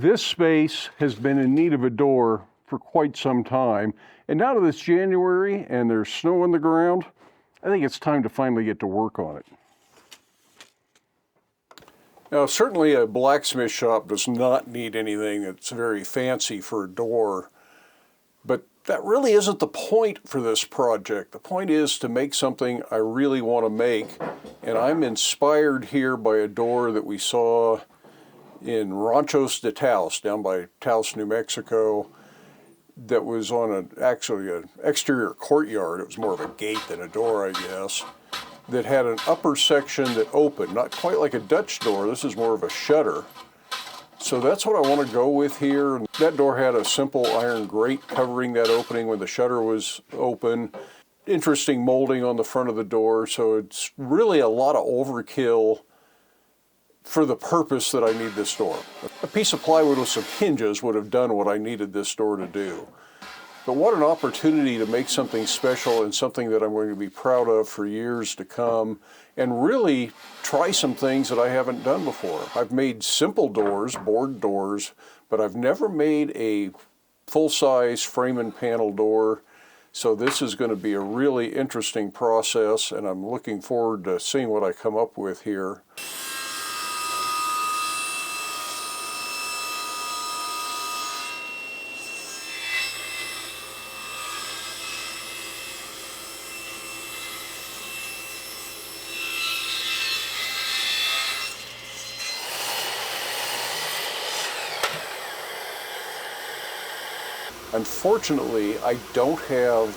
This space has been in need of a door for quite some time, and now that it's January and there's snow on the ground, I think it's time to finally get to work on it. Now, certainly a blacksmith shop does not need anything that's very fancy for a door, but that really isn't the point for this project. The point is to make something I really want to make, and I'm inspired here by a door that we saw in Ranchos de Taos, down by Taos, New Mexico, that was on actually an exterior courtyard. It was more of a gate than a door, I guess, that had an upper section that opened, not quite like a Dutch door. This is more of a shutter. So that's what I want to go with here. That door had a simple iron grate covering that opening when the shutter was open. Interesting molding on the front of the door, so it's really a lot of overkill for the purpose that I need this door. A piece of plywood with some hinges would have done what I needed this door to do. But what an opportunity to make something special and something that I'm going to be proud of for years to come, and really try some things that I haven't done before. I've made simple doors, board doors, but I've never made a full-size frame and panel door. So this is going to be a really interesting process, and I'm looking forward to seeing what I come up with here. Unfortunately, I don't have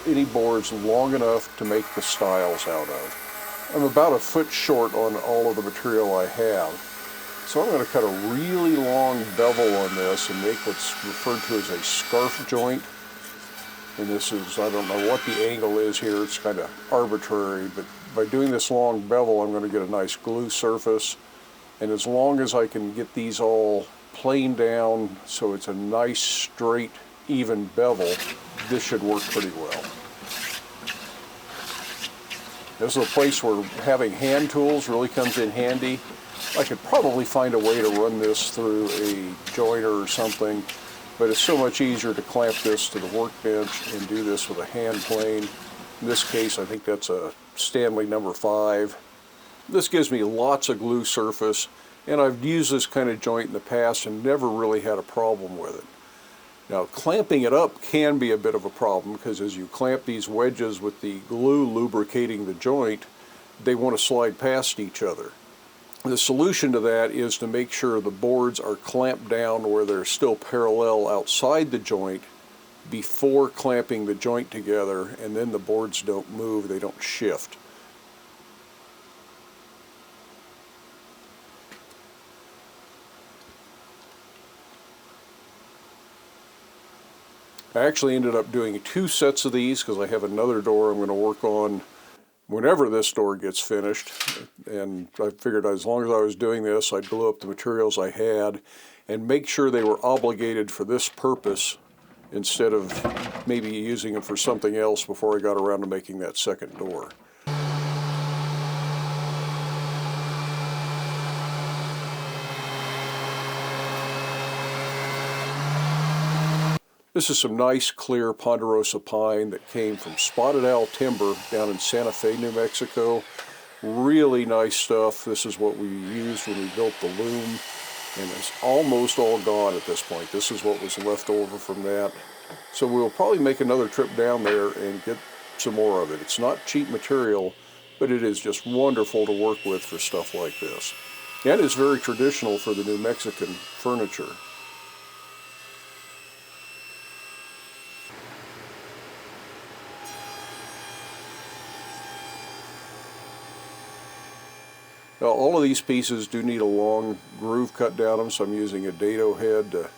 any boards long enough to make the stiles out of. I'm about a foot short on all of the material I have. So I'm going to cut a really long bevel on this and make what's referred to as a scarf joint. And this is, I don't know what the angle is here, it's kind of arbitrary, but by doing this long bevel, I'm going to get a nice glue surface. And as long as I can get these all planed down so it's a nice, straight, even bevel, this should work pretty well. This is a place where having hand tools really comes in handy. I could probably find a way to run this through a joiner or something, but it's so much easier to clamp this to the workbench and do this with a hand plane. In this case, I think that's a Stanley number 5. This gives me lots of glue surface, and I've used this kind of joint in the past and never really had a problem with it. Now, clamping it up can be a bit of a problem, because as you clamp these wedges with the glue lubricating the joint, they want to slide past each other. The solution to that is to make sure the boards are clamped down where they're still parallel outside the joint before clamping the joint together, and then the boards don't move, they don't shift. I actually ended up doing 2 sets of these because I have another door I'm going to work on whenever this door gets finished. And I figured as long as I was doing this, I'd glue up the materials I had and make sure they were obligated for this purpose instead of maybe using them for something else before I got around to making that second door. This is some nice, clear ponderosa pine that came from Spotted Owl Timber down in Santa Fe, New Mexico. Really nice stuff. This is what we used when we built the loom, and it's almost all gone at this point. This is what was left over from that. So we'll probably make another trip down there and get some more of it. It's not cheap material, but it is just wonderful to work with for stuff like this. And it's very traditional for the New Mexican furniture. Now, all of these pieces do need a long groove cut down them, so I'm using a dado head to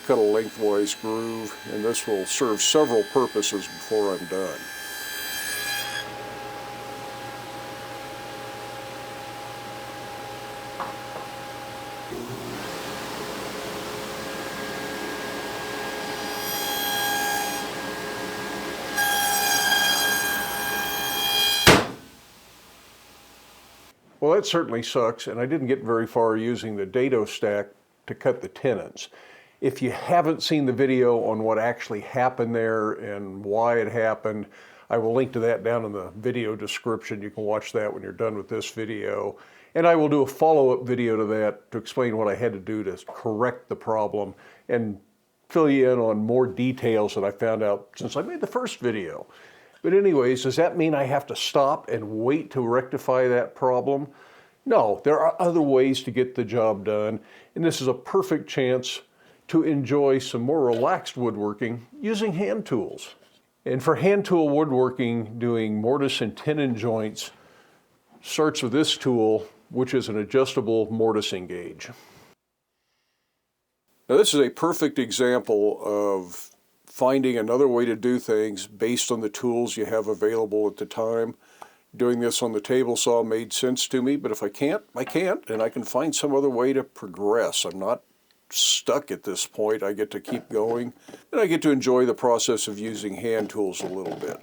cut a lengthwise groove, and this will serve several purposes before I'm done. Well, that certainly sucks, and I didn't get very far using the dado stack to cut the tenons. If you haven't seen the video on what actually happened there and why it happened, I will link to that down in the video description. You can watch that when you're done with this video. And I will do a follow-up video to that to explain what I had to do to correct the problem and fill you in on more details that I found out since I made the first video. But anyways, does that mean I have to stop and wait to rectify that problem? No, there are other ways to get the job done, and this is a perfect chance to enjoy some more relaxed woodworking using hand tools. And for hand tool woodworking, doing mortise and tenon joints starts with this tool, which is an adjustable mortising gauge. Now this is a perfect example of finding another way to do things based on the tools you have available at the time. Doing this on the table saw made sense to me, but if I can't, I can't, and I can find some other way to progress. I'm not stuck at this point. I get to keep going, and I get to enjoy the process of using hand tools a little bit.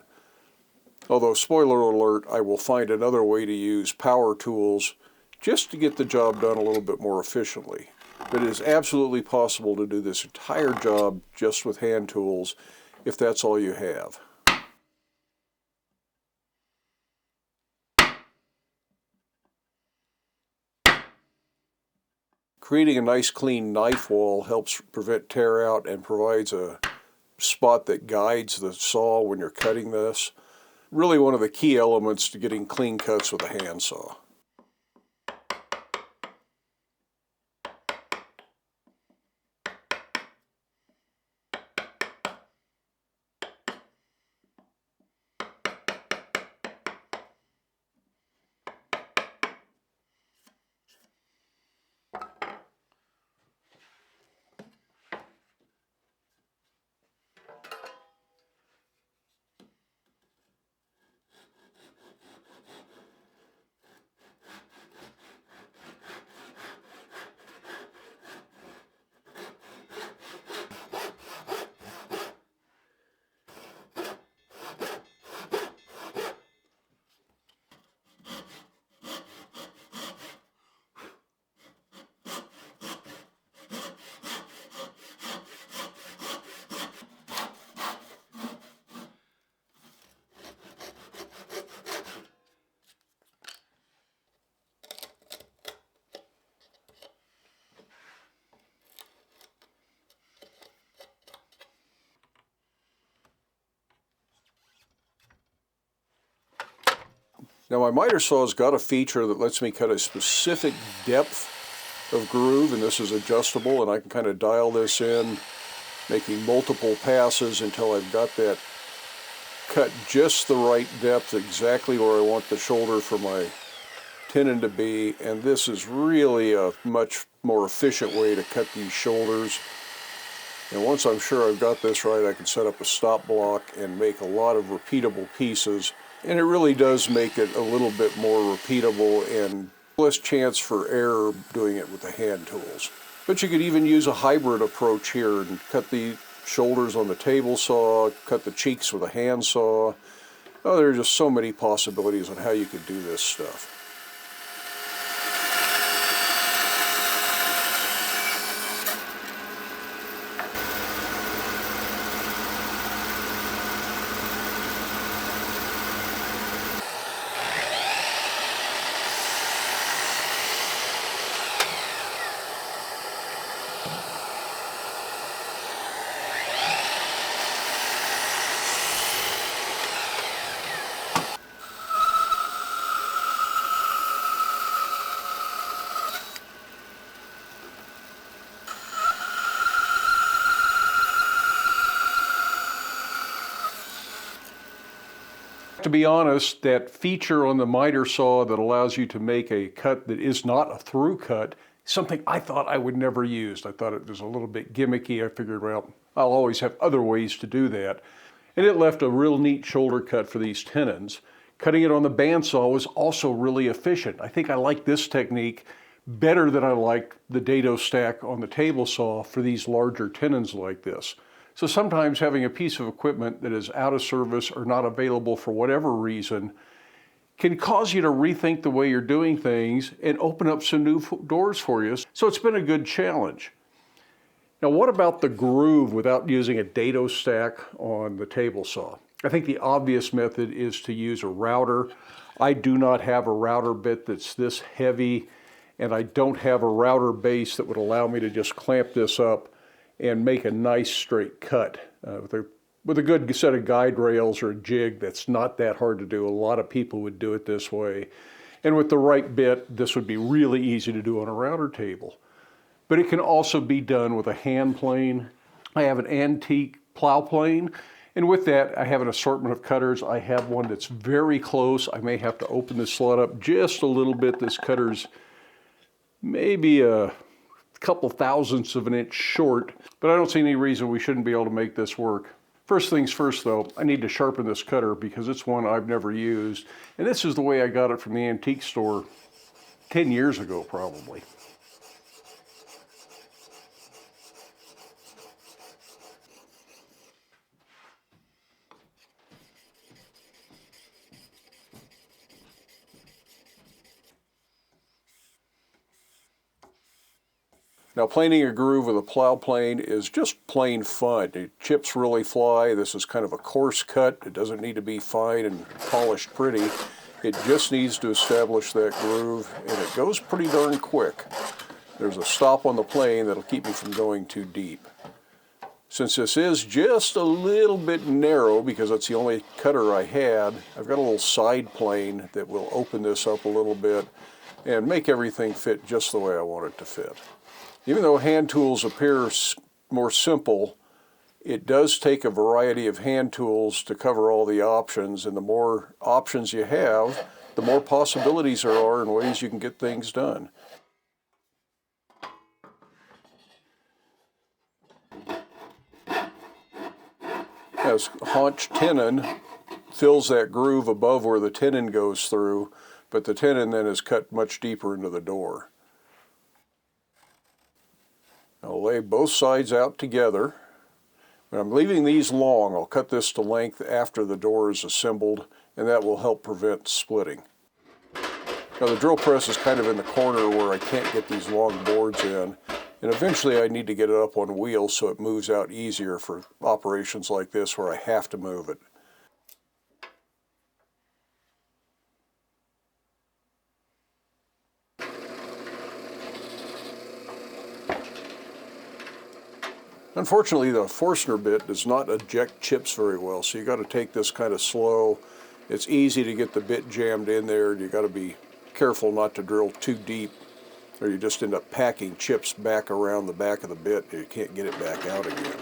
Although, spoiler alert, I will find another way to use power tools just to get the job done a little bit more efficiently. But it is absolutely possible to do this entire job just with hand tools if that's all you have. Creating a nice clean knife wall helps prevent tear out and provides a spot that guides the saw when you're cutting this. Really one of the key elements to getting clean cuts with a handsaw. Now my miter saw's got a feature that lets me cut a specific depth of groove, and this is adjustable, and I can kind of dial this in, making multiple passes until I've got that cut just the right depth, exactly where I want the shoulder for my tenon to be, and this is really a much more efficient way to cut these shoulders. And once I'm sure I've got this right, I can set up a stop block and make a lot of repeatable pieces. And it really does make it a little bit more repeatable and less chance for error doing it with the hand tools. But you could even use a hybrid approach here and cut the shoulders on the table saw, cut the cheeks with a hand saw. Oh, there are just so many possibilities on how you could do this stuff. To be honest, that feature on the miter saw that allows you to make a cut that is not a through cut is something I thought I would never use. I thought it was a little bit gimmicky. I figured, well, I'll always have other ways to do that. And it left a real neat shoulder cut for these tenons. Cutting it on the bandsaw was also really efficient. I think I like this technique better than I like the dado stack on the table saw for these larger tenons like this. So sometimes having a piece of equipment that is out of service or not available for whatever reason can cause you to rethink the way you're doing things and open up some new doors for you. So it's been a good challenge. Now, what about the groove without using a dado stack on the table saw? I think the obvious method is to use a router. I do not have a router bit that's this heavy, and I don't have a router base that would allow me to just clamp this up and make a nice straight cut. With a good set of guide rails or a jig, that's not that hard to do. A lot of people would do it this way. And with the right bit, this would be really easy to do on a router table. But it can also be done with a hand plane. I have an antique plow plane, and with that, I have an assortment of cutters. I have one that's very close. I may have to open this slot up just a little bit. This cutter's maybe a couple thousandths of an inch short, but I don't see any reason we shouldn't be able to make this work. First things first though, I need to sharpen this cutter because it's one I've never used, and this is the way I got it from the antique store 10 years ago probably. Now, planing a groove with a plow plane is just plain fun. The chips really fly. This is kind of a coarse cut. It doesn't need to be fine and polished pretty. It just needs to establish that groove, and it goes pretty darn quick. There's a stop on the plane that'll keep me from going too deep. Since this is just a little bit narrow, because that's the only cutter I had, I've got a little side plane that will open this up a little bit and make everything fit just the way I want it to fit. Even though hand tools appear more simple, it does take a variety of hand tools to cover all the options, and the more options you have, the more possibilities there are and ways you can get things done. As haunch tenon fills that groove above where the tenon goes through, but the tenon then is cut much deeper into the door. I'll lay both sides out together. When I'm leaving these long, I'll cut this to length after the door is assembled, and that will help prevent splitting. Now, the drill press is kind of in the corner where I can't get these long boards in, and eventually I need to get it up on wheels so it moves out easier for operations like this where I have to move it. Unfortunately, the Forstner bit does not eject chips very well, so you got to take this kind of slow. It's easy to get the bit jammed in there, and you got to be careful not to drill too deep, or you just end up packing chips back around the back of the bit and you can't get it back out again.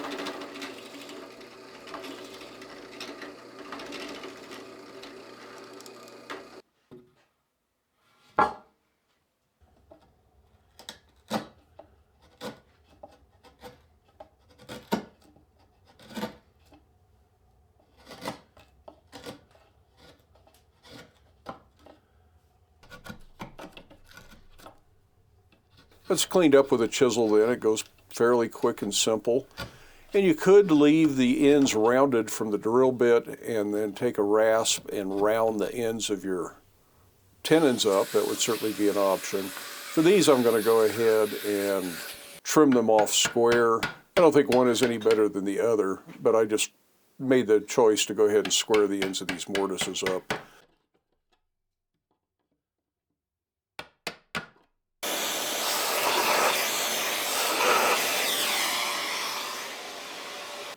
It's cleaned up with a chisel then. It goes fairly quick and simple. And you could leave the ends rounded from the drill bit and then take a rasp and round the ends of your tenons up. That would certainly be an option. For these, I'm going to go ahead and trim them off square. I don't think one is any better than the other, but I just made the choice to go ahead and square the ends of these mortises up.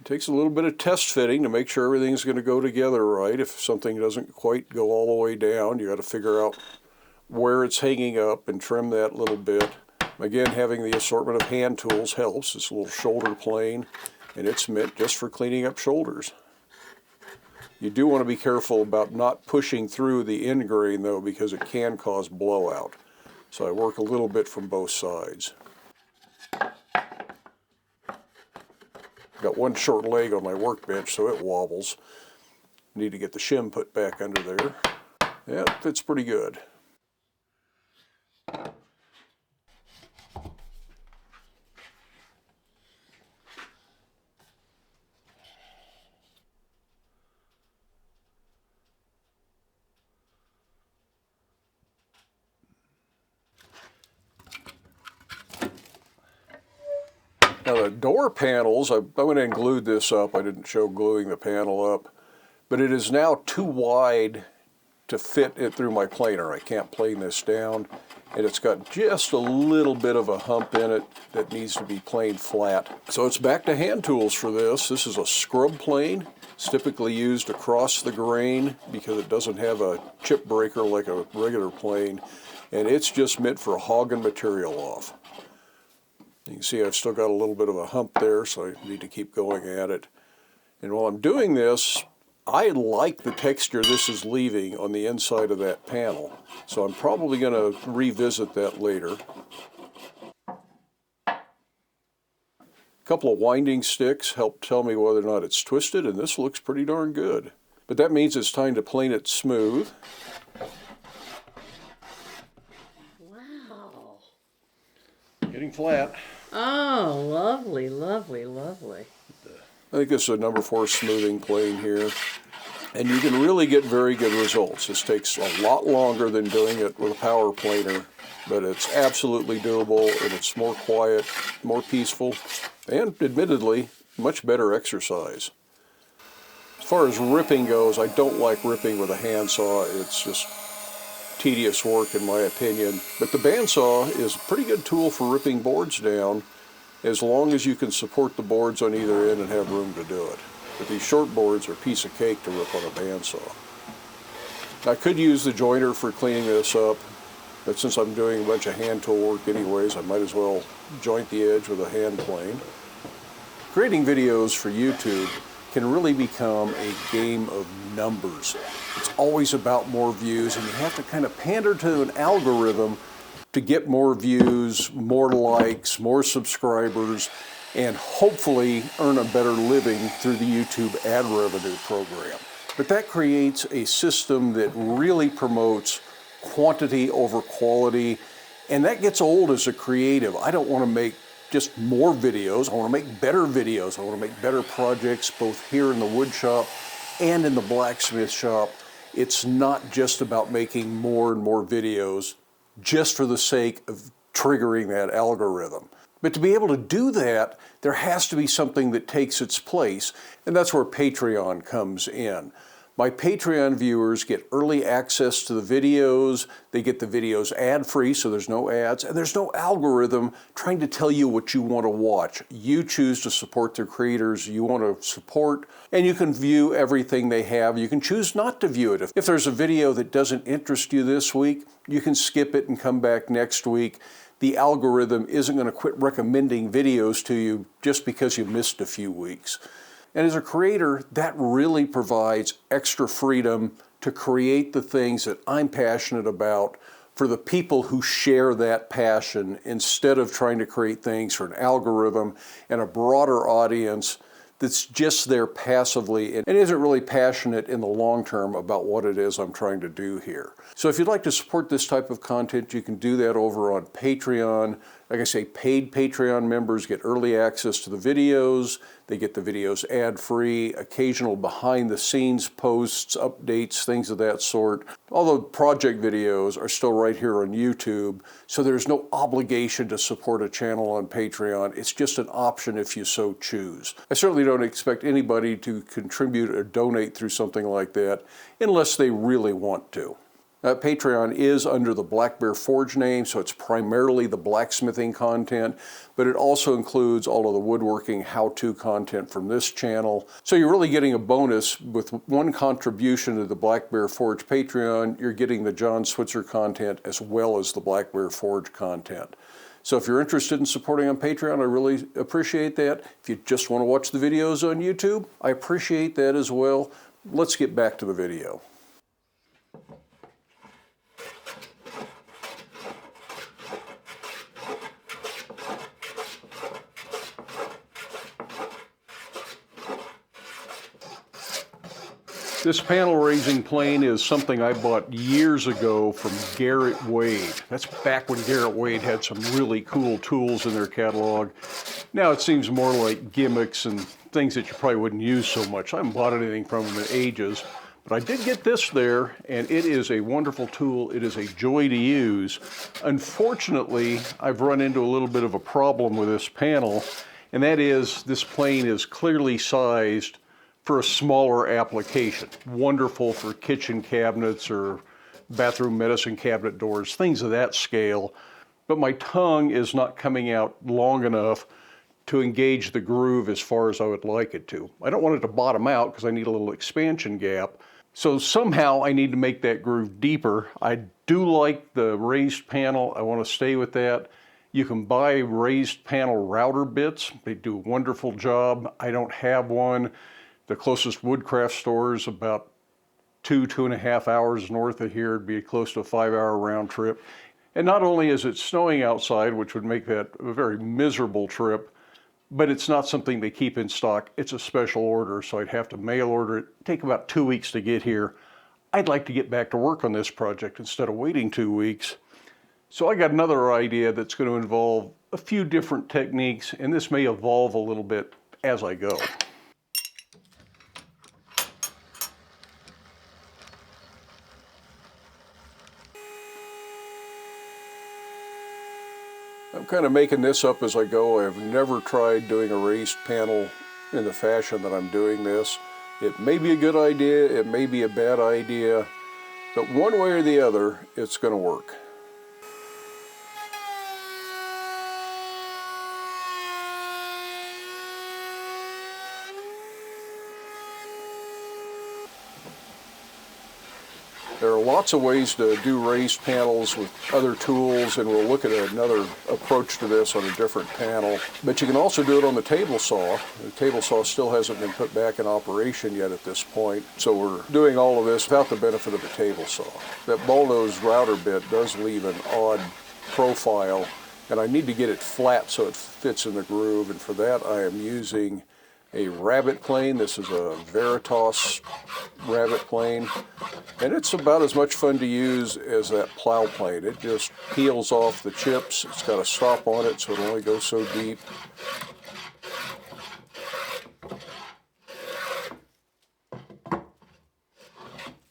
Takes a little bit of test fitting to make sure everything's going to go together right. If something doesn't quite go all the way down, you got to figure out where it's hanging up and trim that little bit. Again, having the assortment of hand tools helps. It's a little shoulder plane, and it's meant just for cleaning up shoulders. You do want to be careful about not pushing through the end grain though, because it can cause blowout. So I work a little bit from both sides. Got one short leg on my workbench, so it wobbles. Need to get the shim put back under there. Yeah, it fits pretty good. Now the door panels, I went and glued this up. I didn't show gluing the panel up, but it is now too wide to fit it through my planer. I can't plane this down, and it's got just a little bit of a hump in it that needs to be planed flat. So it's back to hand tools for this. This is a scrub plane. It's typically used across the grain because it doesn't have a chip breaker like a regular plane, and it's just meant for hogging material off. You can see I've still got a little bit of a hump there, so I need to keep going at it. And while I'm doing this, I like the texture this is leaving on the inside of that panel, so I'm probably going to revisit that later. A couple of winding sticks help tell me whether or not it's twisted, and this looks pretty darn good. But that means it's time to plane it smooth. Wow. Getting flat. Oh, lovely, lovely, lovely. I think this is a number 4 smoothing plane here, and you can really get very good results. This takes a lot longer than doing it with a power planer, but it's absolutely doable, and it's more quiet, more peaceful, and admittedly, much better exercise. As far as ripping goes, I don't like ripping with a handsaw. It's just tedious work in my opinion, but the bandsaw is a pretty good tool for ripping boards down, as long as you can support the boards on either end and have room to do it. But these short boards are a piece of cake to rip on a bandsaw. I could use the joiner for cleaning this up, but since I'm doing a bunch of hand tool work anyways, I might as well joint the edge with a hand plane. Creating videos for YouTube can really become a game of numbers. It's always about more views, and you have to kind of pander to an algorithm to get more views, more likes, more subscribers, and hopefully earn a better living through the YouTube ad revenue program. But that creates a system that really promotes quantity over quality, and that gets old as a creative. I don't want to make just more videos. I want to make better videos. I want to make better projects both here in the wood shop and in the blacksmith shop. It's not just about making more and more videos just for the sake of triggering that algorithm. But to be able to do that, there has to be something that takes its place, and that's where Patreon comes in. My Patreon viewers get early access to the videos, they get the videos ad-free, so there's no ads, and there's no algorithm trying to tell you what you want to watch. You choose to support the creators you want to support, and you can view everything they have. You can choose not to view it. If there's a video that doesn't interest you this week, you can skip it and come back next week. The algorithm isn't going to quit recommending videos to you just because you missed a few weeks. And as a creator, that really provides extra freedom to create the things that I'm passionate about for the people who share that passion, instead of trying to create things for an algorithm and a broader audience that's just there passively and isn't really passionate in the long term about what it is I'm trying to do here. So if you'd like to support this type of content, you can do that over on Patreon. Like I say, paid Patreon members get early access to the videos. They get the videos ad-free, occasional behind-the-scenes posts, updates, things of that sort. Although project videos are still right here on YouTube, so there's no obligation to support a channel on Patreon. It's just an option if you so choose. I certainly don't expect anybody to contribute or donate through something like that unless they really want to. Patreon is under the Black Bear Forge name, so it's primarily the blacksmithing content, but it also includes all of the woodworking how-to content from this channel. So you're really getting a bonus with one contribution to the Black Bear Forge Patreon. You're getting the John Switzer content as well as the Black Bear Forge content. So if you're interested in supporting on Patreon, I really appreciate that. If you just want to watch the videos on YouTube, I appreciate that as well. Let's get back to the video. This panel raising plane is something I bought years ago from Garrett Wade. That's back when Garrett Wade had some really cool tools in their catalog. Now it seems more like gimmicks and things that you probably wouldn't use so much. I haven't bought anything from them in ages, but I did get this there, and it is a wonderful tool. It is a joy to use. Unfortunately, I've run into a little bit of a problem with this panel, and that is this plane is clearly sized for a smaller application. Wonderful for kitchen cabinets or bathroom medicine cabinet doors, things of that scale. But my tongue is not coming out long enough to engage the groove as far as I would like it to. I don't want it to bottom out because I need a little expansion gap. So somehow I need to make that groove deeper. I do like the raised panel. I want to stay with that. You can buy raised panel router bits. They do a wonderful job. I don't have one. The closest woodcraft store is about 2.5 hours north of here. It'd be close to a 5-hour round trip. And not only is it snowing outside, which would make that a very miserable trip, but it's not something they keep in stock. It's a special order, so I'd have to mail order it. It'd take about 2 weeks to get here. I'd like to get back to work on this project instead of waiting 2 weeks. So I got another idea that's going to involve a few different techniques, and this may evolve a little bit as I go. I'm kind of making this up as I go. I've never tried doing a raised panel in the fashion that I'm doing this. It may be a good idea, it may be a bad idea, but one way or the other, it's going to work. There are lots of ways to do raised panels with other tools, and we'll look at another approach to this on a different panel. But you can also do it on the table saw. The table saw still hasn't been put back in operation yet at this point, so we're doing all of this without the benefit of a table saw. That ball nose router bit does leave an odd profile, and I need to get it flat so it fits in the groove, and for that I am using a rabbit plane. This is a Veritas rabbit plane, and it's about as much fun to use as that plow plane. It just peels off the chips. It's got a stop on it, so it only goes so deep.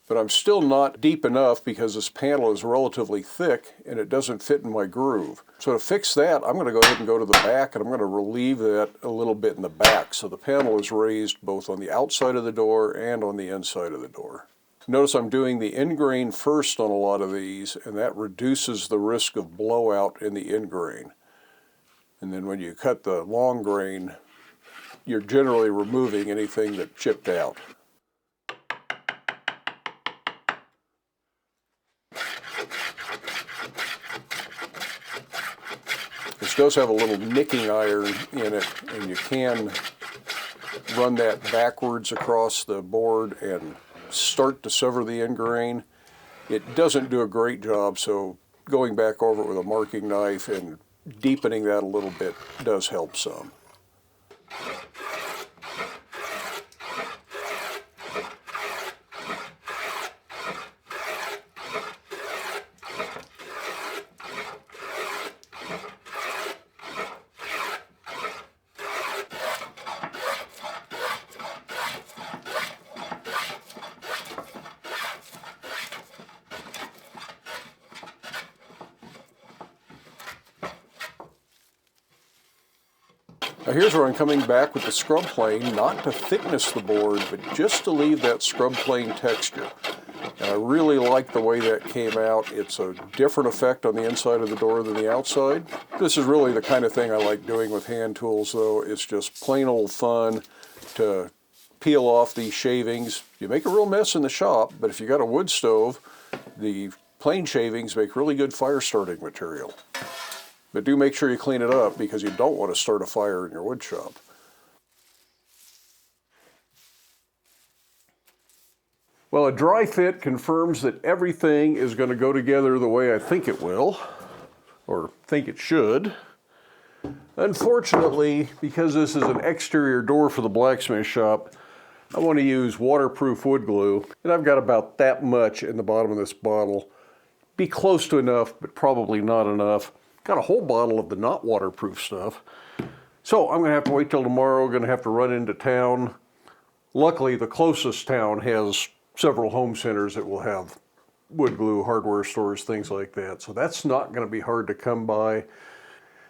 But I'm still not deep enough because this panel is relatively thick and it doesn't fit in my groove. So to fix that, I'm going to go ahead and go to the back, and I'm going to relieve that a little bit in the back. So the panel is raised both on the outside of the door and on the inside of the door. Notice I'm doing the end grain first on a lot of these, and that reduces the risk of blowout in the end grain. And then when you cut the long grain, you're generally removing anything that chipped out. This does have a little nicking iron in it, and you can run that backwards across the board and start to sever the end grain. It doesn't do a great job, so going back over it with a marking knife and deepening that a little bit does help some. Now here's where I'm coming back with the scrub plane, not to thickness the board, but just to leave that scrub plane texture. And I really like the way that came out. It's a different effect on the inside of the door than the outside. This is really the kind of thing I like doing with hand tools, though. It's just plain old fun to peel off these shavings. You make a real mess in the shop, but if you got a wood stove, the plane shavings make really good fire starting material. But do make sure you clean it up, because you don't want to start a fire in your wood shop. Well, a dry fit confirms that everything is going to go together the way I think it will, or think it should. Unfortunately, because this is an exterior door for the blacksmith shop, I want to use waterproof wood glue, and I've got about that much in the bottom of this bottle. Be close to enough, but probably not enough. Got a whole bottle of the not waterproof stuff. So I'm going to have to wait till tomorrow. Going to have to run into town. Luckily, the closest town has several home centers that will have wood glue, hardware stores, things like that. So that's not going to be hard to come by.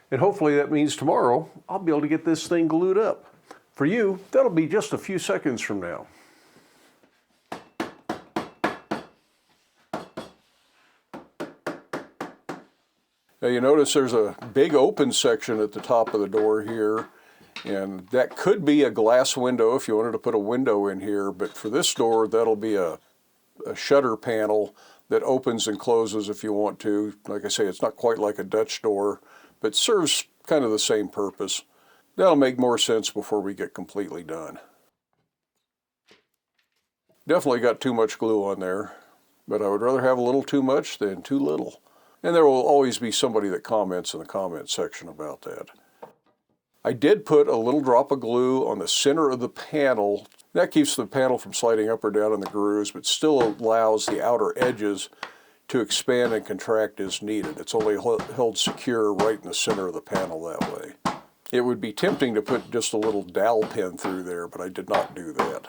And hopefully that means tomorrow I'll be able to get this thing glued up. For you, that'll be just a few seconds from now. Now you notice there's a big open section at the top of the door here, and that could be a glass window if you wanted to put a window in here, but for this door that'll be a shutter panel that opens and closes if you want to. Like I say, it's not quite like a Dutch door, but serves kind of the same purpose. That'll make more sense before we get completely done. Definitely got too much glue on there, but I would rather have a little too much than too little. And there will always be somebody that comments in the comment section about that. I did put a little drop of glue on the center of the panel. That keeps the panel from sliding up or down in the grooves, but still allows the outer edges to expand and contract as needed. It's only held secure right in the center of the panel that way. It would be tempting to put just a little dowel pin through there, but I did not do that.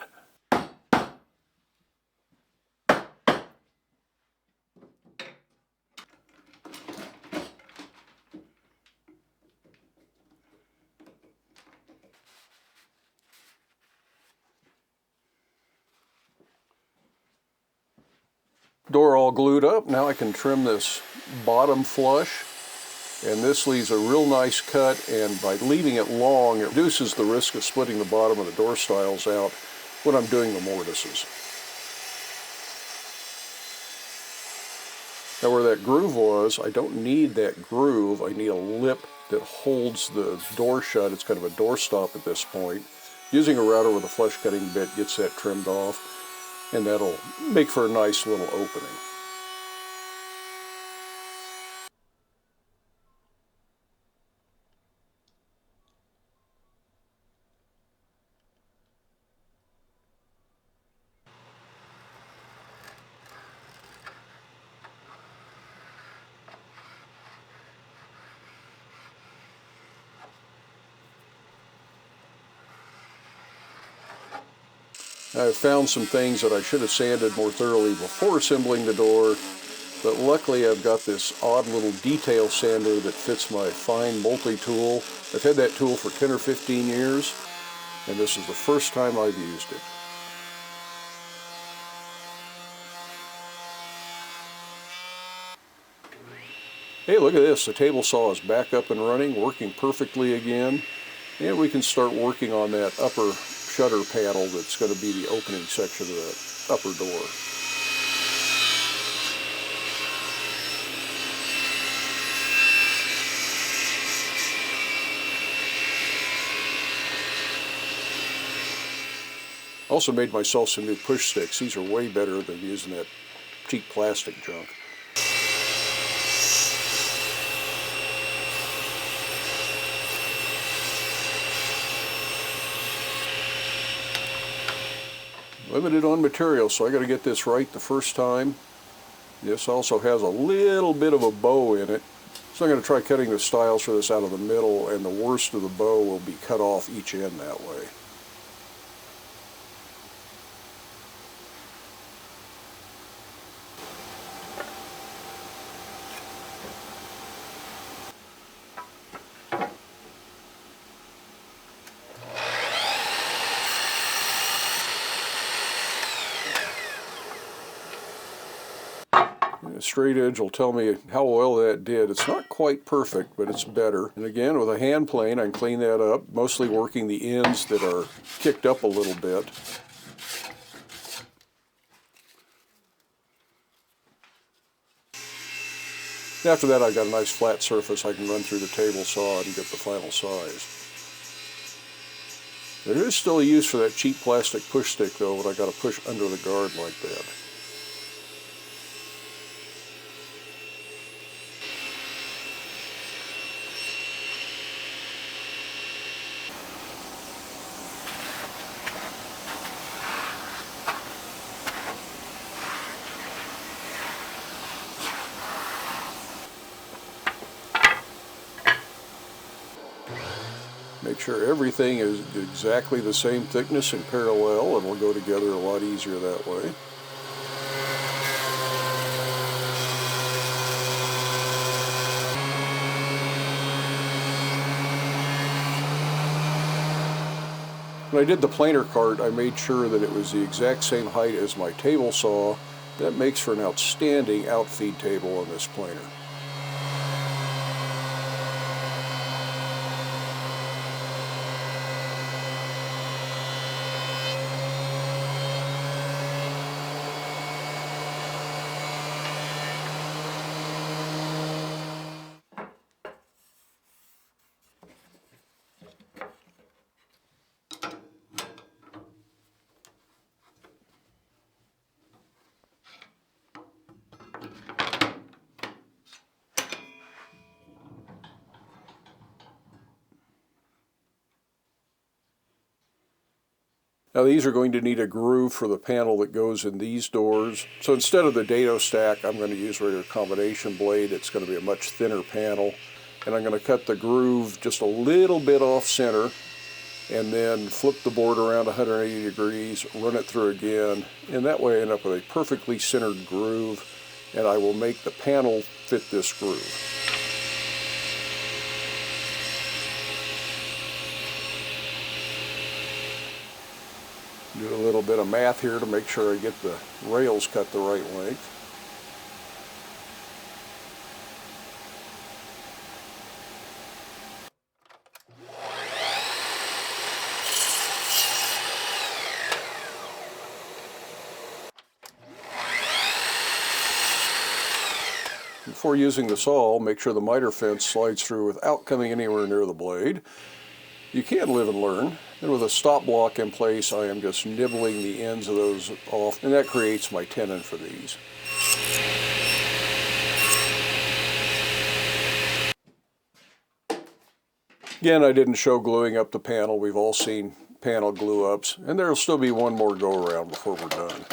Door all glued up. Now I can trim this bottom flush, and this leaves a real nice cut, and by leaving it long it reduces the risk of splitting the bottom of the door stiles out when I'm doing the mortises. Now where that groove was, I don't need that groove. I need a lip that holds the door shut. It's kind of a door stop at this point. Using a router with a flush cutting bit gets that trimmed off, and that'll make for a nice little opening. I've found some things that I should have sanded more thoroughly before assembling the door, but luckily I've got this odd little detail sander that fits my fine multi-tool. I've had that tool for 10 or 15 years, and this is the first time I've used it. Hey, look at this. The table saw is back up and running, working perfectly again, and we can start working on that upper shutter panel that's going to be the opening section of the upper door. Also made myself some new push sticks. These are way better than using that cheap plastic junk. Limited on material, so I got to get this right the first time. This also has a little bit of a bow in it, so I'm going to try cutting the stiles for this out of the middle, and the worst of the bow will be cut off each end that way. A straight edge will tell me how well that did. It's not quite perfect, but it's better. And again, with a hand plane, I can clean that up, mostly working the ends that are kicked up a little bit. After that, I've got a nice flat surface I can run through the table saw and get the final size. There is still a use for that cheap plastic push stick though, but I got to push under the guard like that. Make sure everything is exactly the same thickness and parallel, and it'll go together a lot easier that way. When I did the planer cart, I made sure that it was the exact same height as my table saw. That makes for an outstanding outfeed table on this planer. Now these are going to need a groove for the panel that goes in these doors. So instead of the dado stack, I'm going to use a regular combination blade. It's going to be a much thinner panel. And I'm going to cut the groove just a little bit off center and then flip the board around 180 degrees, run it through again, and that way I end up with a perfectly centered groove, and I will make the panel fit this groove. Do a little bit of math here to make sure I get the rails cut the right length. Before using the saw, make sure the miter fence slides through without coming anywhere near the blade. You can live and learn. And with a stop block in place, I am just nibbling the ends of those off, and that creates my tenon for these. Again, I didn't show gluing up the panel. We've all seen panel glue ups, and there'll still be one more go around before we're done.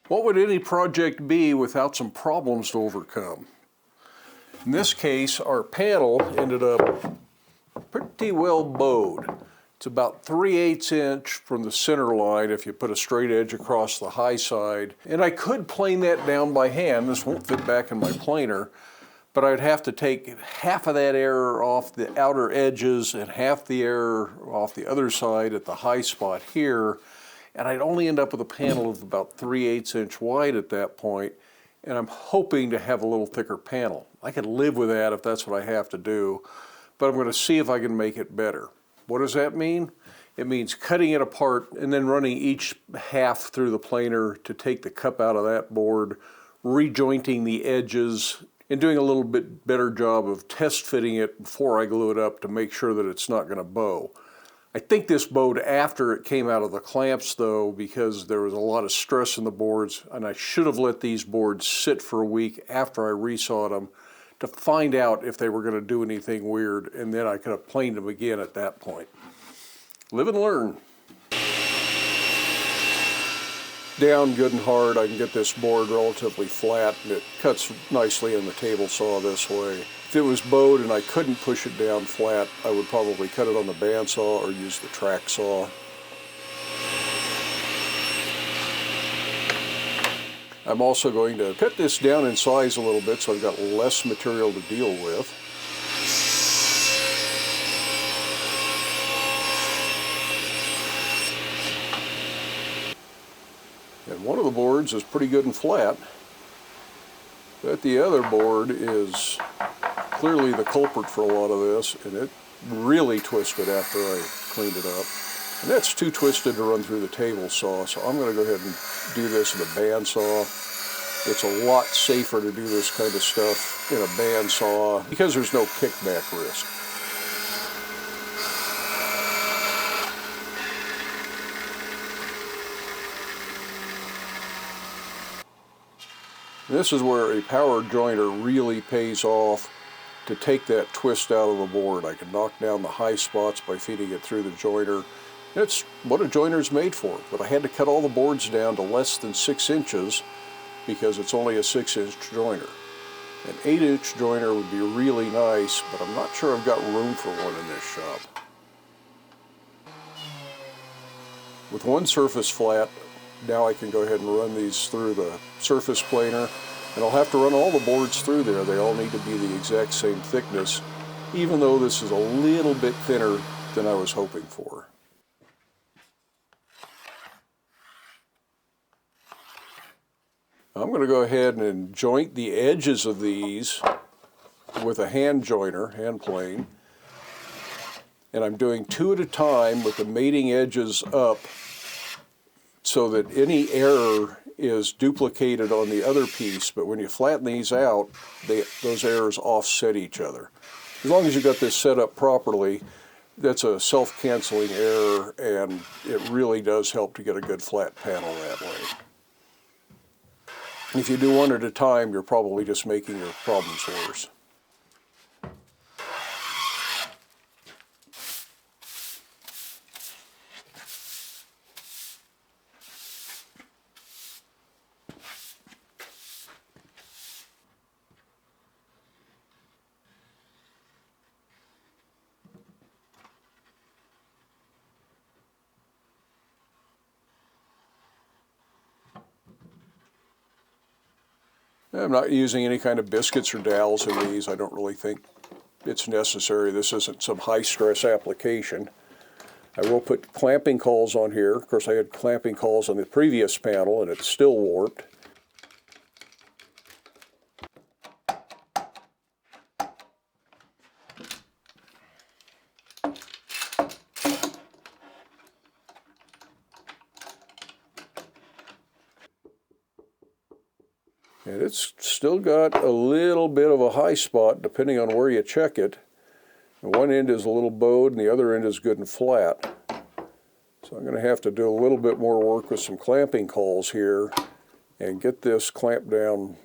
What would any project be without some problems to overcome? In this case, our panel ended up pretty well bowed. It's about 3/8 inch from the center line if you put a straight edge across the high side. And I could plane that down by hand. This won't fit back in my planer, but I'd have to take half of that error off the outer edges and half the error off the other side at the high spot here. And I'd only end up with a panel of about 3/8 inch wide at that point, and I'm hoping to have a little thicker panel. I could live with that if that's what I have to do, but I'm going to see if I can make it better. What does that mean? It means cutting it apart and then running each half through the planer to take the cup out of that board, rejointing the edges, and doing a little bit better job of test fitting it before I glue it up to make sure that it's not going to bow. I think this bowed after it came out of the clamps though, because there was a lot of stress in the boards, and I should have let these boards sit for a week after I resawed them to find out if they were going to do anything weird, and then I could have planed them again at that point. Live and learn. Down good and hard, I can get this board relatively flat, and it cuts nicely in the table saw this way. If it was bowed and I couldn't push it down flat, I would probably cut it on the bandsaw or use the track saw. I'm also going to cut this down in size a little bit so I've got less material to deal with. And one of the boards is pretty good and flat, but the other board is clearly the culprit for a lot of this, and it really twisted after I cleaned it up. And that's too twisted to run through the table saw, so I'm going to go ahead and do this in a bandsaw. It's a lot safer to do this kind of stuff in a bandsaw because there's no kickback risk. This is where a power joiner really pays off to take that twist out of the board. I can knock down the high spots by feeding it through the joiner. It's what a joiner is made for, but I had to cut all the boards down to less than 6 inches because it's only a 6-inch joiner. An 8-inch joiner would be really nice, but I'm not sure I've got room for one in this shop. With one surface flat, now I can go ahead and run these through the surface planer, and I'll have to run all the boards through there. They all need to be the exact same thickness even though this is a little bit thinner than I was hoping for. I'm going to go ahead and joint the edges of these with a hand joiner, hand plane. And I'm doing 2 at a time with the mating edges up so that any error is duplicated on the other piece, but when you flatten these out, those errors offset each other. As long as you've got this set up properly, that's a self-canceling error, and it really does help to get a good flat panel that way. If you do 1 at a time, you're probably just making your problems worse. I'm not using any kind of biscuits or dowels in these. I don't really think it's necessary. This isn't some high-stress application. I will put clamping cauls on here. Of course, I had clamping cauls on the previous panel, and it's still warped. And it's still got a little bit of a high spot depending on where you check it. One end is a little bowed and the other end is good and flat. So I'm going to have to do a little bit more work with some clamping cauls here and get this clamped down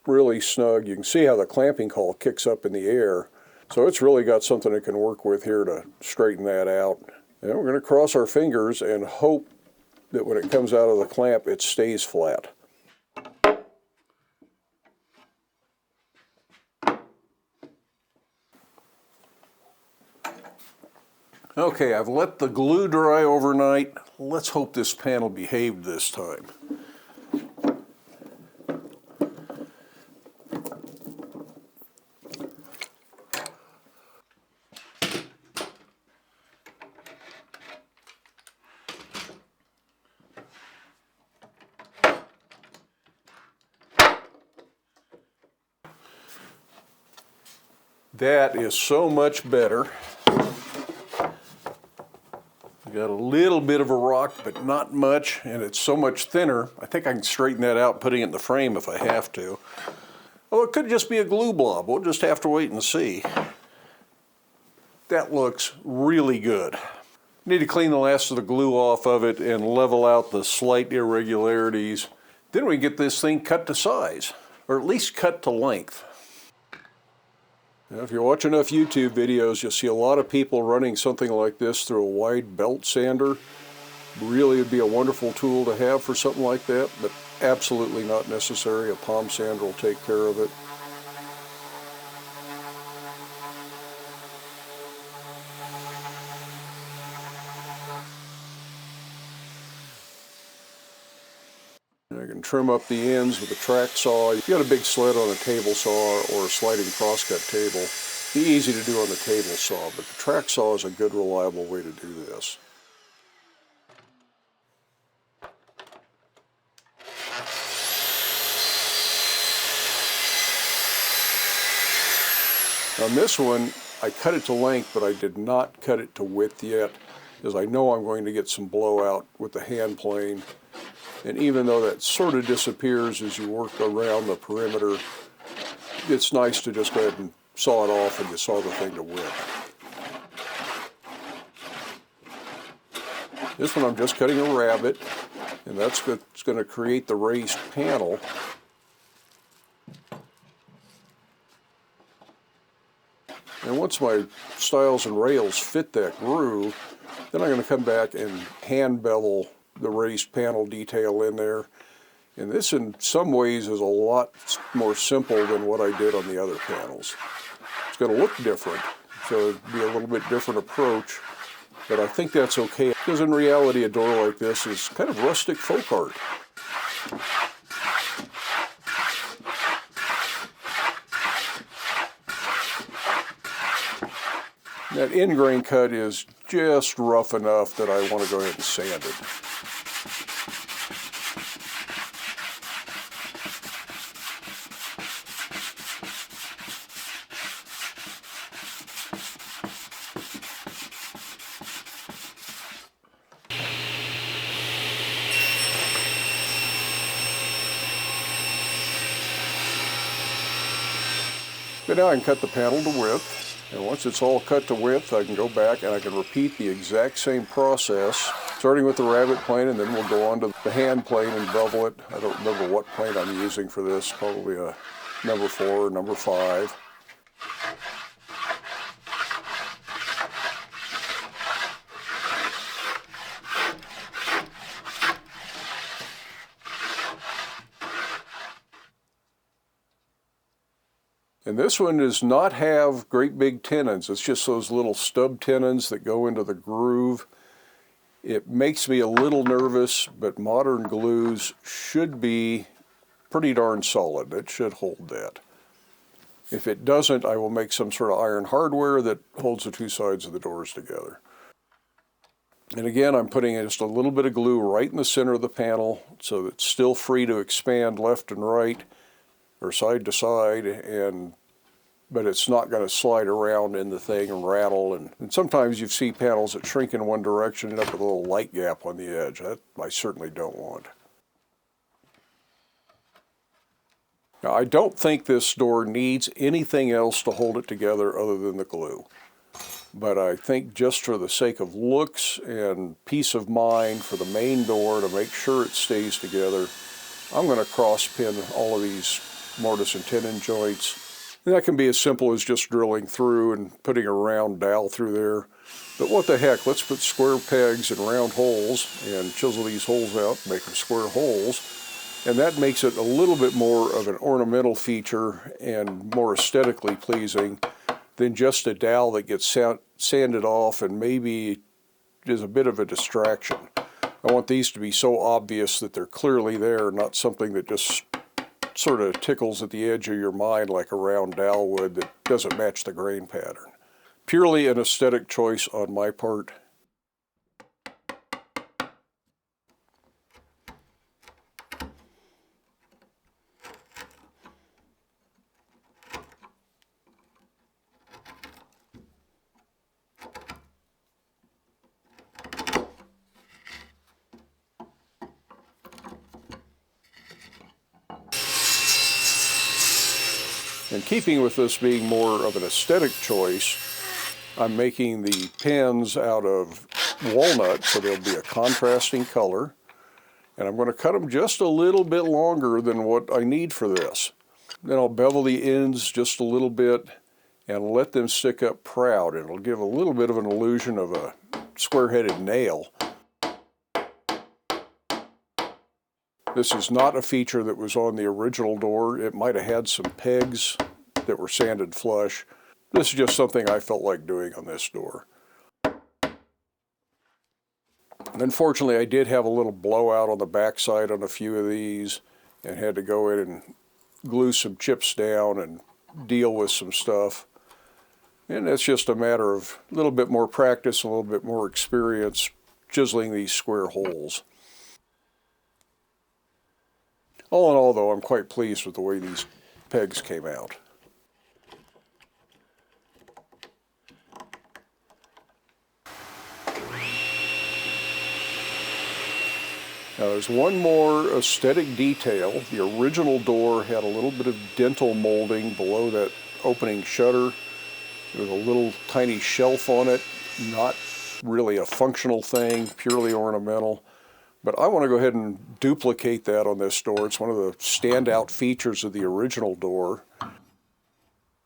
really snug. You can see how the clamping caul kicks up in the air. So it's really got something it can work with here to straighten that out. And we're going to cross our fingers and hope that when it comes out of the clamp it stays flat. Okay, I've let the glue dry overnight. Let's hope this panel behaved this time. That is so much better. Got a little bit of a rock, but not much, and it's so much thinner. I think I can straighten that out putting it in the frame if I have to. Well, it could just be a glue blob. We'll just have to wait and see. That looks really good. Need to clean the last of the glue off of it and level out the slight irregularities. Then we get this thing cut to size, or at least cut to length. Now, if you watch enough YouTube videos, you'll see a lot of people running something like this through a wide belt sander. Really would be a wonderful tool to have for something like that, but absolutely not necessary. A palm sander will take care of it. I can trim up the ends with a track saw. If you've got a big sled on a table saw or a sliding crosscut table, it'd be easy to do on the table saw, but the track saw is a good, reliable way to do this. On this one, I cut it to length, but I did not cut it to width yet, because I know I'm going to get some blowout with the hand plane. And even though that sort of disappears as you work around the perimeter, it's nice to just go ahead and saw it off and you saw the thing to width. This one I'm just cutting a rabbet, and that's what's going to create the raised panel. And once my stiles and rails fit that groove, then I'm going to come back and hand bevel the raised panel detail in there. And this in some ways is a lot more simple than what I did on the other panels. It's going to look different, so it'll be a little bit different approach, but I think that's okay, because in reality a door like this is kind of rustic folk art. That end grain cut is just rough enough that I want to go ahead and sand it. But now I can cut the panel to width. And once it's all cut to width, I can go back and I can repeat the exact same process, starting with the rabbet plane, and then we'll go on to the hand plane and bevel it. I don't remember what plane I'm using for this, probably a number 4 or number 5. And this one does not have great big tenons. It's just those little stub tenons that go into the groove. It makes me a little nervous, but modern glues should be pretty darn solid. It should hold that. If it doesn't, I will make some sort of iron hardware that holds the two sides of the doors together. And again, I'm putting just a little bit of glue right in the center of the panel so that it's still free to expand left and right, or side to side, but it's not going to slide around in the thing and rattle. And sometimes you see panels that shrink in one direction and up with a little light gap on the edge. That I certainly don't want. Now, I don't think this door needs anything else to hold it together other than the glue. But I think just for the sake of looks and peace of mind for the main door, to make sure it stays together, I'm going to cross pin all of these mortise and tenon joints. And that can be as simple as just drilling through and putting a round dowel through there. But what the heck, let's put square pegs in round holes and chisel these holes out, make them square holes. And that makes it a little bit more of an ornamental feature and more aesthetically pleasing than just a dowel that gets sanded off and maybe is a bit of a distraction. I want these to be so obvious that they're clearly there, not something that just sort of tickles at the edge of your mind like a round dowel would that doesn't match the grain pattern. Purely an aesthetic choice on my part. And keeping with this being more of an aesthetic choice, I'm making the pins out of walnut, so they'll be a contrasting color. And I'm going to cut them just a little bit longer than what I need for this. Then I'll bevel the ends just a little bit and let them stick up proud. It'll give a little bit of an illusion of a square-headed nail. This is not a feature that was on the original door. It might have had some pegs that were sanded flush. This is just something I felt like doing on this door. And unfortunately, I did have a little blowout on the backside on a few of these and had to go in and glue some chips down and deal with some stuff. And it's just a matter of a little bit more practice, a little bit more experience chiseling these square holes. All in all, though, I'm quite pleased with the way these pegs came out. Now there's one more aesthetic detail. The original door had a little bit of dental molding below that opening shutter. There was a little tiny shelf on it, not really a functional thing, purely ornamental. But I want to go ahead and duplicate that on this door. It's one of the standout features of the original door.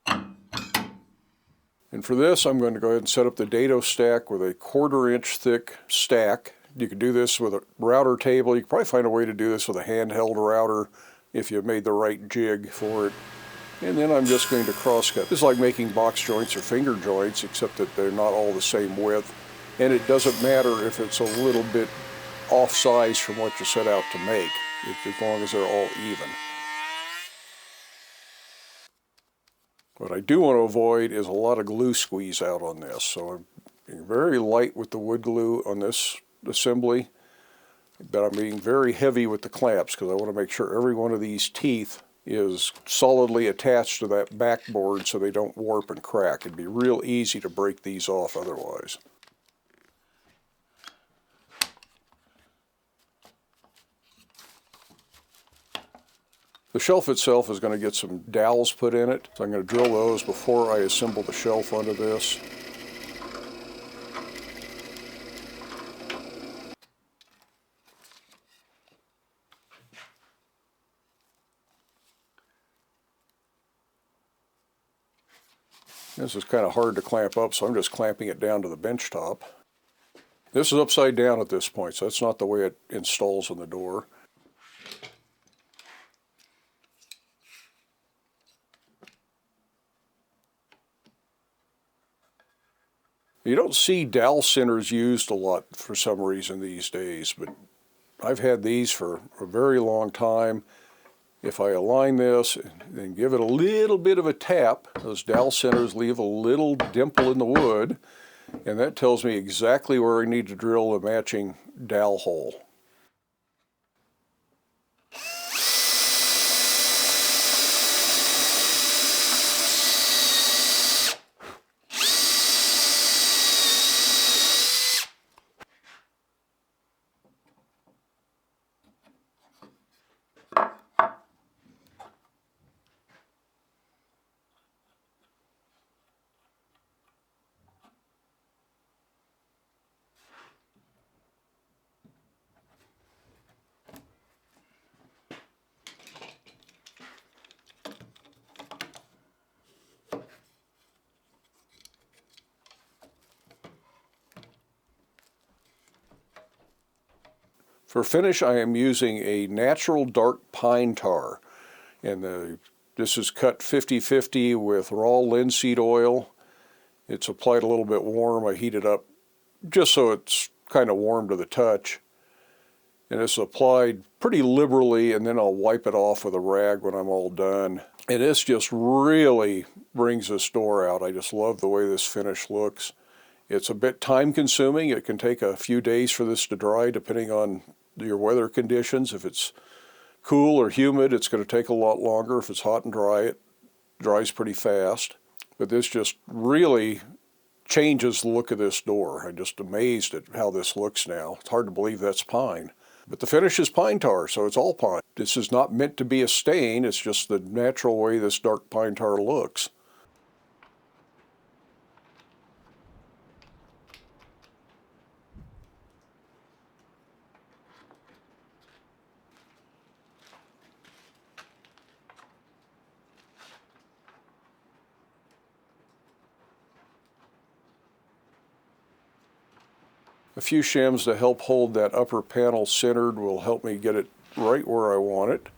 And for this, I'm going to go ahead and set up the dado stack with a 1/4 inch thick stack. You could do this with a router table. You could probably find a way to do this with a handheld router if you made the right jig for it. And then I'm just going to cross cut. This is like making box joints or finger joints, except that they're not all the same width. And it doesn't matter if it's a little bit off size from what you set out to make, as long as they're all even. What I do want to avoid is a lot of glue squeeze out on this. So I'm being very light with the wood glue on this assembly, but I'm being very heavy with the clamps because I want to make sure every one of these teeth is solidly attached to that backboard so they don't warp and crack. It'd be real easy to break these off otherwise. The shelf itself is going to get some dowels put in it, so I'm going to drill those before I assemble the shelf onto this. This is kind of hard to clamp up, so I'm just clamping it down to the bench top. This is upside down at this point, so that's not the way it installs on the door. You don't see dowel centers used a lot for some reason these days, but I've had these for a very long time. If I align this and give it a little bit of a tap, those dowel centers leave a little dimple in the wood, and that tells me exactly where I need to drill the matching dowel hole. For finish, I am using a natural dark pine tar, and this is cut 50-50 with raw linseed oil. It's applied a little bit warm. I heat it up just so it's kind of warm to the touch, and it's applied pretty liberally, and then I'll wipe it off with a rag when I'm all done. And this just really brings this door out. I just love the way this finish looks. It's a bit time consuming. It can take a few days for this to dry depending on your weather conditions. If it's cool or humid, it's going to take a lot longer. If it's hot and dry, it dries pretty fast. But this just really changes the look of this door. I'm just amazed at how this looks now. It's hard to believe that's pine. But the finish is pine tar, so it's all pine. This is not meant to be a stain. It's just the natural way this dark pine tar looks. A few shims to help hold that upper panel centered will help me get it right where I want it.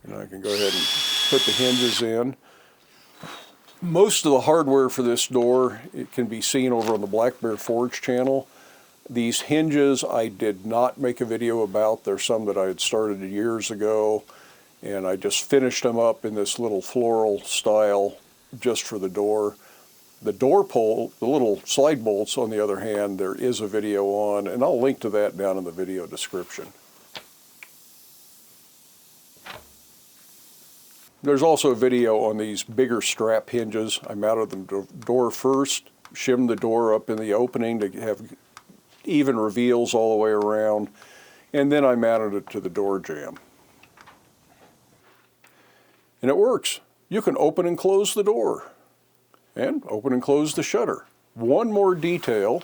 And I can go ahead and put the hinges in. Most of the hardware for this door, it can be seen over on the Black Bear Forge channel. These hinges I did not make a video about. There's some that I had started years ago, and I just finished them up in this little floral style just for the door. The door pole, the little slide bolts, on the other hand, there is a video on, and I'll link to that down in the video description. There's also a video on these bigger strap hinges. I mounted the door first, shimmed the door up in the opening to have even reveals all the way around, and then I mounted it to the door jamb. And it works. You can open and close the door, and open and close the shutter. One more detail,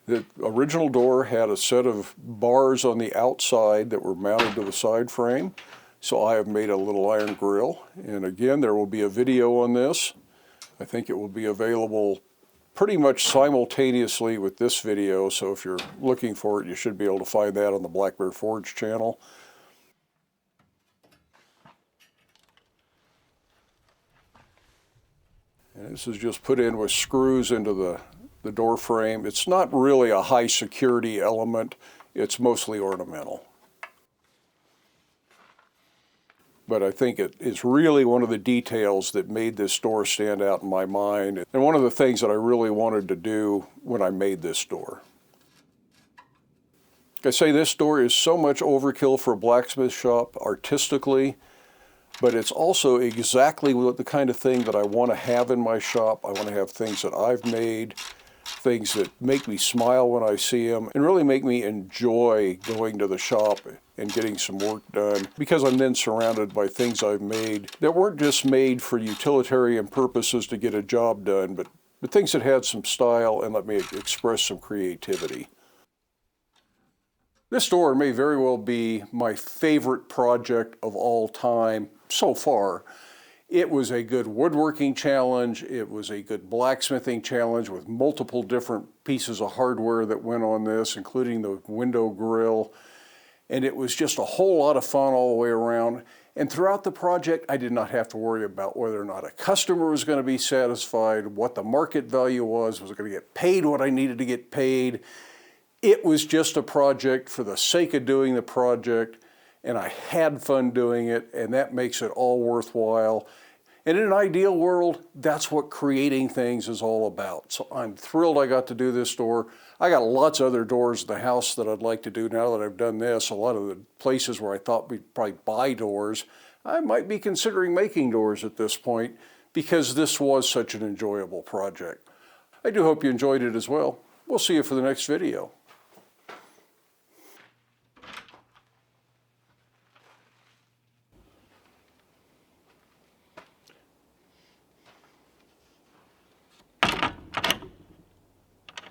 the original door had a set of bars on the outside that were mounted to the side frame, so I have made a little iron grill, and again there will be a video on this. I think it will be available pretty much simultaneously with this video, so if you're looking for it, you should be able to find that on the Black Bear Forge channel. And this is just put in with screws into the door frame. It's not really a high security element. It's mostly ornamental. but I think it is really one of the details that made this door stand out in my mind, and one of the things that I really wanted to do when I made this door. I say this door is so much overkill for a blacksmith shop artistically, but it's also exactly the kind of thing that I want to have in my shop. I want to have things that I've made, things that make me smile when I see them, and really make me enjoy going to the shop and getting some work done, because I'm then surrounded by things I've made that weren't just made for utilitarian purposes to get a job done, but things that had some style and let me express some creativity. This door may very well be my favorite project of all time so far. It was a good woodworking challenge. It was a good blacksmithing challenge with multiple different pieces of hardware that went on this, including the window grill. And it was just a whole lot of fun all the way around. And throughout the project, I did not have to worry about whether or not a customer was going to be satisfied, what the market value was I going to get paid what I needed to get paid. It was just a project for the sake of doing the project, and I had fun doing it, and that makes it all worthwhile. And in an ideal world, that's what creating things is all about. So I'm thrilled I got to do this door. I got lots of other doors in the house that I'd like to do now that I've done this. A lot of the places where I thought we'd probably buy doors, I might be considering making doors at this point, because this was such an enjoyable project. I do hope you enjoyed it as well. We'll see you for the next video.